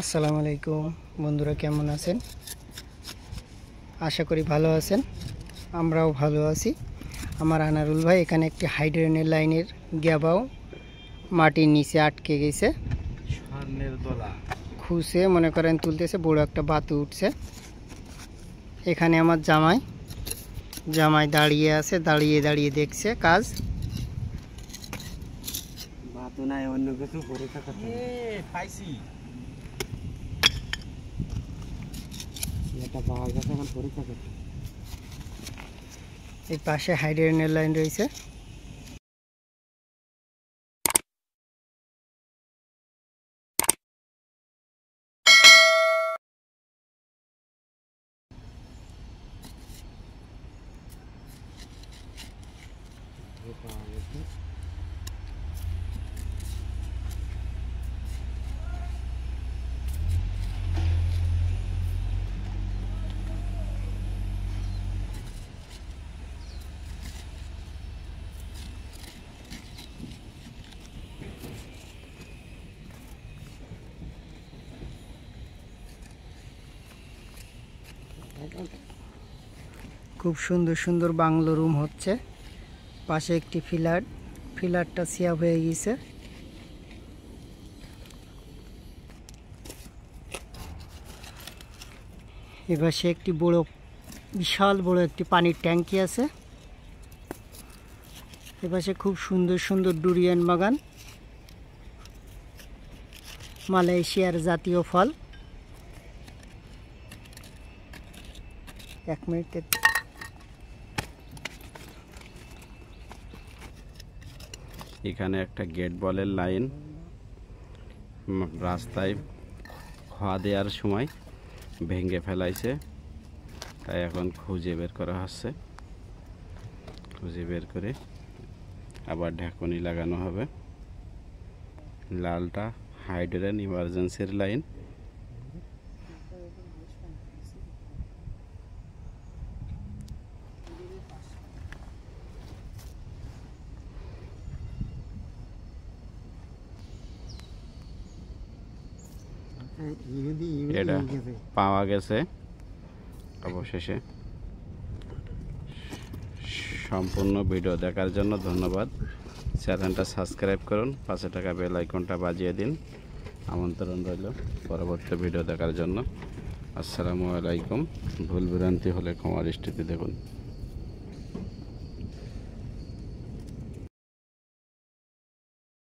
আসসালামু আলাইকুম বন্ধুরা, কেমন আছেন? আশা করি ভালো আছেন। আমরাও ভালো আছি। আমার আনারুল ভাই এখানে একটি হাইড্রেনের লাইনের গ্যাবাও মাটির নিচে আটকে গেছে, খুঁজে মনে করেন তুলতেছে, বড় একটা বাতু উঠছে। এখানে আমার জামাই দাঁড়িয়ে আছে, দাঁড়িয়ে দাঁড়িয়ে দেখছে কাজ। বাতু নাই, অন্য কিছু পরীক্ষা করতে পাইছি। এটা পাওয়া গেছে, এখন পরীক্ষা করতে। এই পাশে হাইড্রেনের লাইন রয়েছে। পাওয়া গেছে। খুব সুন্দর সুন্দর বাংলো রুম হচ্ছে। পাশে একটি ফিলারটা সিয়াব হয়ে গেছে। এবার সে একটি বিশাল বড় একটি পানির ট্যাঙ্কি আছে। এপাশে খুব সুন্দর সুন্দর ডুরিয়ান বাগান, মালয়েশিয়ার জাতীয় ফল। এক মিনিটে এখানে একটা গেট বলের লাইন রাস্তায় খোয়া দেওয়ার সময় ভেঙে ফেলাইছে, তাই এখন খুঁজে বের করা হচ্ছে। খুঁজে বের করে আবার ঢাকনি লাগানো হবে। লালটা হাইড্রেন ইমার্জেন্সির লাইন। এটা পাওয়া গেছে অবশেষে। সম্পূর্ণ ভিডিও দেখার জন্য ধন্যবাদ। চ্যানেলটা সাবস্ক্রাইব করুন, পাশে টাকা বেল আইকনটা বাজিয়ে দিন। আমন্ত্রণ রইল পরবর্তী ভিডিও দেখার জন্য। আসসালামু আলাইকুম। ভুল ভ্রান্তি হলে ক্ষমা দৃষ্টিতে দেখুন।